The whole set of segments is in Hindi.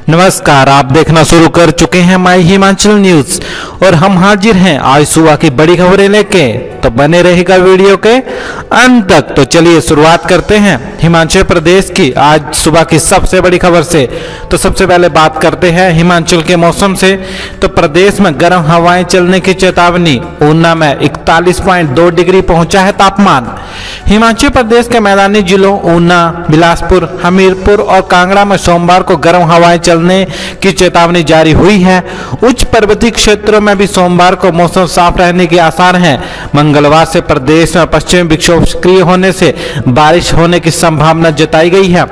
नमस्कार, आप देखना शुरू कर चुके हैं माई हिमाचल न्यूज और हम हाजिर हैं आज सुबह की बड़ी खबरें लेके। तो बने रहेगा वीडियो के अंत तक। तो चलिए शुरुआत करते हैं हिमाचल प्रदेश की आज सुबह की सबसे बड़ी खबर से। तो सबसे पहले बात करते हैं हिमाचल के मौसम से। तो प्रदेश में गर्म हवाएं चलने की चेतावनी। ऊना में 41.2 डिग्री पहुंचा है तापमान। हिमाचल प्रदेश के मैदानी जिलों ऊना, बिलासपुर, हमीरपुर और कांगड़ा में सोमवार को गर्म हवाएं चलने की चेतावनी जारी हुई है। उच्च पर्वतीय क्षेत्रों में भी सोमवार को मौसम साफ रहने के आसार हैं। मंगलवार से प्रदेश में पश्चिमी विक्षोभ सक्रिय होने से बारिश होने की संभावना जताई गई है।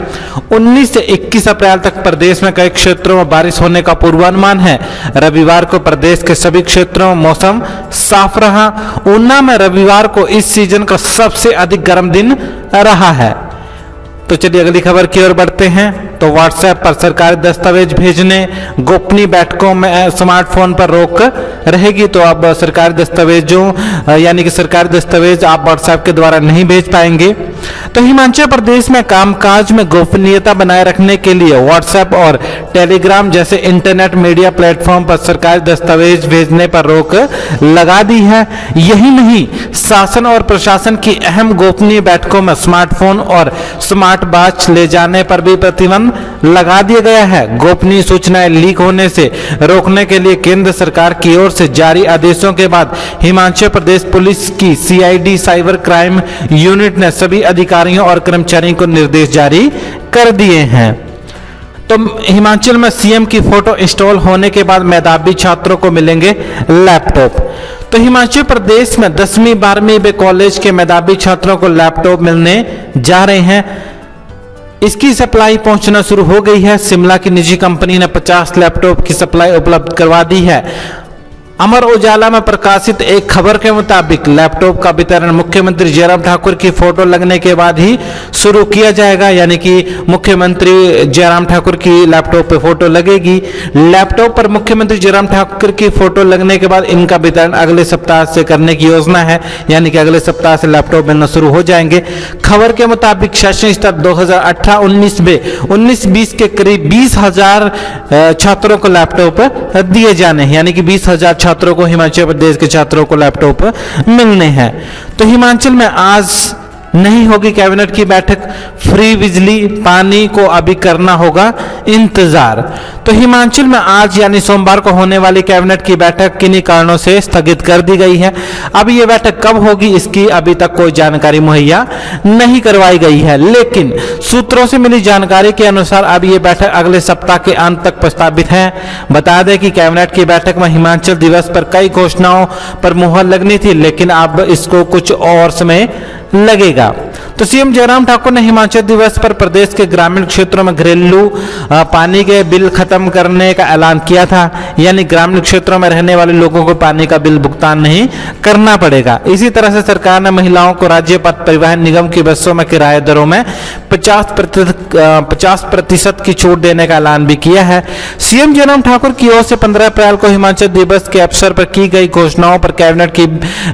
19 से 21 अप्रैल तक प्रदेश में कई क्षेत्रों में बारिश होने का पूर्वानुमान है। रविवार को प्रदेश के सभी क्षेत्रों में मौसम साफ रहा। ऊना में रविवार को इस सीजन का सबसे अधिक गर्म दिन रहा है। तो चलिए अगली खबर की ओर बढ़ते हैं। तो व्हाट्सएप पर सरकारी दस्तावेज भेजने, गोपनीय बैठकों में स्मार्टफोन पर रोक रहेगी। तो अब सरकारी दस्तावेजों यानी कि सरकारी दस्तावेज आप व्हाट्सएप के द्वारा नहीं भेज पाएंगे। तो हिमाचल प्रदेश में कामकाज में गोपनीयता बनाए रखने के लिए व्हाट्सएप और टेलीग्राम जैसे इंटरनेट मीडिया प्लेटफॉर्म पर सरकारी दस्तावेज भेजने पर रोक लगा दी है। यही नहीं, शासन और प्रशासन की अहम गोपनीय बैठकों में स्मार्टफोन और स्मार्ट वॉच ले जाने पर भी प्रतिबंध लगा दिया गया है। गोपनीय सूचनाएं लीक होने से रोकने के लिए केंद्र सरकार की ओर से जारी आदेशों के बाद हिमाचल प्रदेश पुलिस की सीआईडी साइबर क्राइम यूनिट ने सभी अधिकारियों और कर्मचारियों को निर्देश जारी कर दिए हैं। तो हिमाचल में सीएम की फोटो इंस्टॉल होने के बाद मेधावी छात्रों को मिलेंगे लैपटॉप। तो हिमाचल प्रदेश में 10वीं 12वीं व कॉलेज के मेधावी छात्रों को लैपटॉप मिलने जा रहे हैं। इसकी सप्लाई पहुंचना शुरू हो गई है। शिमला की निजी कंपनी ने 50 लैपटॉप की सप्लाई उपलब्ध करवा दी है। अमर उजाला में प्रकाशित एक खबर के मुताबिक लैपटॉप का वितरण मुख्यमंत्री जयराम ठाकुर की फोटो लगने के बाद ही शुरू किया जाएगा। यानी कि मुख्यमंत्री जयराम ठाकुर की लैपटॉप पे फोटो लगेगी। लैपटॉप पर मुख्यमंत्री जयराम ठाकुर की फोटो लगने के बाद इनका वितरण अगले सप्ताह से करने की योजना है। यानी कि अगले सप्ताह से लैपटॉप मिलना शुरू हो जाएंगे। खबर के मुताबिक शैक्षणिक स्तर 2018-19 में 19-20 के करीब 20,000 छात्रों को लैपटॉप दिए जाने हैं। यानी कि 20,000 छात्रों को, हिमाचल प्रदेश के छात्रों को लैपटॉप मिलने हैं। तो हिमाचल में आज नहीं होगी कैबिनेट की बैठक। फ्री बिजली पानी को अभी करना होगा इंतजार। तो हिमाचल में आज यानी सोमवार को होने वाली कैबिनेट की बैठक किन्हीं कारणों से स्थगित कर दी गई है। अब ये बैठक कब होगी इसकी अभी तक कोई जानकारी मुहैया नहीं करवाई गई है। लेकिन सूत्रों से मिली जानकारी के अनुसार अब ये बैठक अगले सप्ताह के अंत तक प्रस्तावित है। बता दें कि कैबिनेट की बैठक में हिमाचल दिवस पर कई घोषणाओं पर मुहर लगनी थी, लेकिन अब इसको कुछ और समय लगेगा। तो सीएम जयराम ठाकुर ने हिमाचल दिवस पर प्रदेश के ग्रामीण क्षेत्रों में घरेलू पानी के बिल खत्म करने का ऐलान किया था। यानी ग्रामीण क्षेत्रों में रहने वाले लोगों को पानी का बिल भुगतान नहीं करना पड़ेगा। इसी तरह से सरकार ने महिलाओं को राज्य पथ परिवहन निगम की बसों में किराया दरों में 50% की छूट देने का ऐलान भी किया है। सीएम जयराम ठाकुर की ओर से 15 अप्रैल को हिमाचल दिवस के अवसर पर की गई घोषणाओं पर कैबिनेट की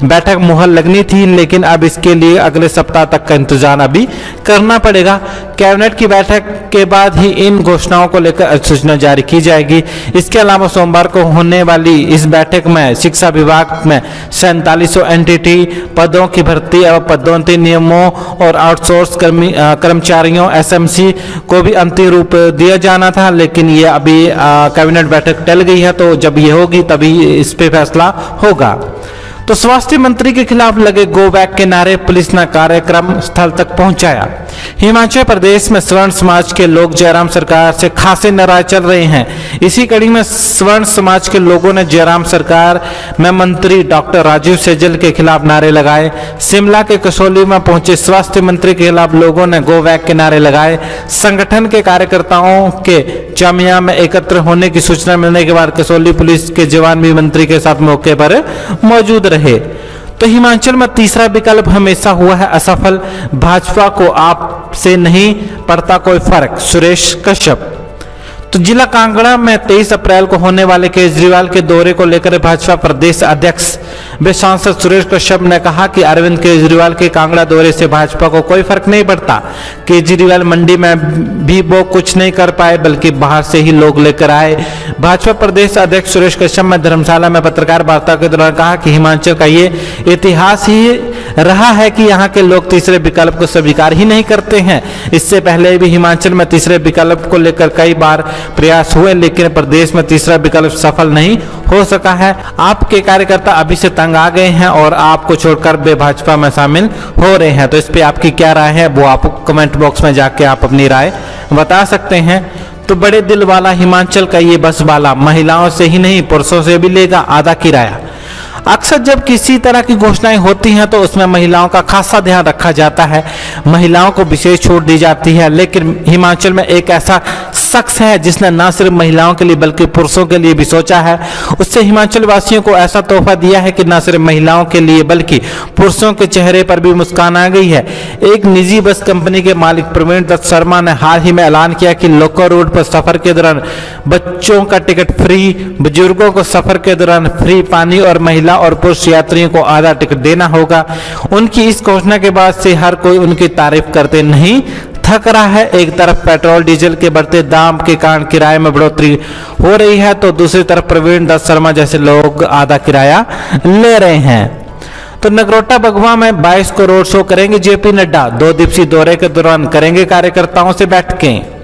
बैठक मुहर लगनी थी, लेकिन अब इसके लिए अगले सप्ताह तक का इंतजार अभी करना पड़ेगा। कैबिनेट की बैठक के बाद ही इन घोषणाओं को लेकर अधिसूचना जारी की जाएगी। इसके अलावा सोमवार को होने वाली इस बैठक में शिक्षा विभाग में 4700 एनटीटी पदों की भर्ती और पदोन्नति नियमों और आउटसोर्स कर्मचारियों एसएमसी को भी अंतिम रूप दिया जाना था, लेकिन ये अभी कैबिनेट बैठक टल गई है। तो जब ये होगी तभी इस पे फैसला होगा। तो स्वास्थ्य मंत्री के खिलाफ लगे गो बैक के नारे पुलिस ने कार्यक्रम स्थल तक पहुंचाया। हिमाचल प्रदेश में स्वर्ण समाज के लोग जयराम सरकार से खासे नाराज चल रहे हैं। इसी कड़ी में स्वर्ण समाज के लोगों ने जयराम सरकार में मंत्री डॉक्टर राजीव सैजल के खिलाफ नारे लगाए। शिमला के कसौली में पहुंचे स्वास्थ्य मंत्री के खिलाफ लोगों ने गो बैक के नारे लगाए। संगठन के कार्यकर्ताओं के जामिया में एकत्र होने की सूचना मिलने के बाद कसौली पुलिस के जवान भी मंत्री के साथ मौके पर मौजूद रहे। तो हिमाचल में तीसरा विकल्प हमेशा हुआ है असफल। भाजपा को आपसे नहीं पड़ता कोई फर्क, सुरेश कश्यप। तो जिला कांगड़ा में 23 अप्रैल को होने वाले केजरीवाल के दौरे को लेकर भाजपा प्रदेश अध्यक्ष व सांसद सुरेश कश्यप ने कहा कि अरविंद केजरीवाल के कांगड़ा दौरे से भाजपा को कोई फर्क नहीं पड़ता। केजरीवाल मंडी में भी वो कुछ नहीं कर पाए, बल्कि बाहर से ही लोग लेकर आए। भाजपा प्रदेश अध्यक्ष सुरेश कश्यप ने धर्मशाला में पत्रकार वार्ता के दौरान कहा कि हिमाचल का ये इतिहास ही रहा है कि यहाँ के लोग तीसरे विकल्प को स्वीकार ही नहीं करते हैं। इससे पहले भी हिमाचल में तीसरे विकल्प को लेकर कई बार प्रयास हुए, लेकिन प्रदेश में तीसरा विकल्प सफल नहीं हो सका है। आपके कार्यकर्ता अभी से तंग आ गए हैं और आपको छोड़कर वे भाजपा में शामिल हो रहे हैं। तो इस पे आपकी क्या राय है वो आप कमेंट बॉक्स में जाके आप अपनी राय बता सकते हैं। तो बड़े दिल वाला हिमाचल का ये बस वाला महिलाओं से ही नहीं पुरुषों से भी लेगा आधा किराया। अक्सर जब किसी तरह की घोषणाएं होती हैं तो उसमें महिलाओं का खासा ध्यान रखा जाता है, महिलाओं को विशेष छूट दी जाती है। लेकिन हिमाचल में एक ऐसा शख्स है जिसने न सिर्फ महिलाओं के लिए बल्कि पुरुषों के लिए भी सोचा है। उससे हिमाचल वासियों को ऐसा तोहफा दिया है कि न सिर्फ महिलाओं के लिए बल्कि पुरुषों के चेहरे पर भी मुस्कान आ गई है। एक निजी बस कंपनी के मालिक प्रवीण दत्त शर्मा ने हाल ही में ऐलान किया कि लोको रोड पर सफर के दौरान बच्चों का टिकट फ्री, बुजुर्गों को सफर के दौरान फ्री पानी और महिला और पुरुष यात्रियों को आधा टिकट देना होगा। उनकी इस घोषणा के बाद से हर कोई उनकी तारीफ करते नहीं थक रहा है। एक तरफ पेट्रोल डीजल के बढ़ते दाम के कारण किराए में बढ़ोतरी हो रही है, तो दूसरी तरफ प्रवीण दत्त शर्मा जैसे लोग आधा किराया ले रहे हैं। तो नगरोटा बगवा में 22 को रोड शो करेंगे जेपी नड्डा। 2 दिवसीय दौरे के दौरान करेंगे कार्यकर्ताओं से बैठकें।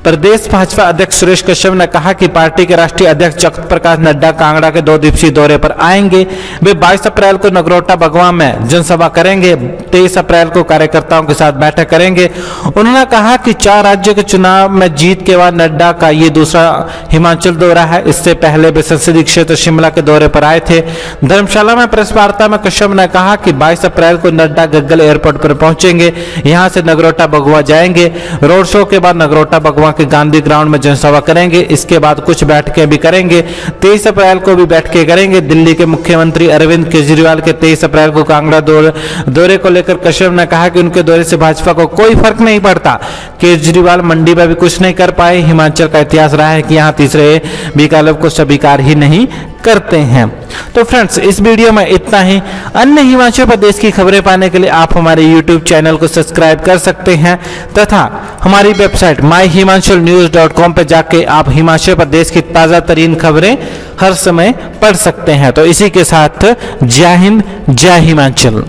प्रदेश भाजपा अध्यक्ष सुरेश कश्यप ने कहा कि पार्टी के राष्ट्रीय अध्यक्ष जगत प्रकाश नड्डा कांगड़ा के 2 दिवसीय दौरे पर आएंगे। वे 22 अप्रैल को नगरोटा बगवा में जनसभा करेंगे। 23 अप्रैल को कार्यकर्ताओं के साथ बैठक करेंगे। उन्होंने कहा कि 4 राज्यों के चुनाव में जीत के बाद नड्डा का ये दूसरा हिमाचल दौरा है। इससे पहले वे संसदीय क्षेत्र शिमला के दौरे पर आए थे। धर्मशाला में प्रेस वार्ता में कश्यप ने कहा कि 22 अप्रैल को नड्डा गग्गल एयरपोर्ट पर पहुंचेंगे, यहां से नगरोटा बगवा जाएंगे। रोड शो के बाद नगरोटा बगवा के गांधी ग्राउंड में जनसभा करेंगे। इसके बाद कुछ बैठकें भी करेंगे। 23 अप्रैल को भी बैठकें करेंगे। दिल्ली के मुख्यमंत्री अरविंद केजरीवाल के 23 अप्रैल को कांगड़ा दौरे को लेकर कश्यप ने कहा कि उनके दौरे से भाजपा को कोई फर्क नहीं पड़ता। केजरीवाल मंडी में भी कुछ नहीं कर पाए। हिमाचल का इतिहास रहा है कि यहाँ तीसरे विकल्प को स्वीकार ही नहीं करते हैं। तो फ्रेंड्स, इस वीडियो में इतना ही। अन्य हिमाचल प्रदेश की खबरें पाने के लिए आप हमारे YouTube चैनल को सब्सक्राइब कर सकते हैं तथा हमारी वेबसाइट myhimanchalnews.com पर जाके आप हिमाचल प्रदेश की ताजा तरीन खबरें हर समय पढ़ सकते हैं। तो इसी के साथ जय हिंद, जय हिमाचल।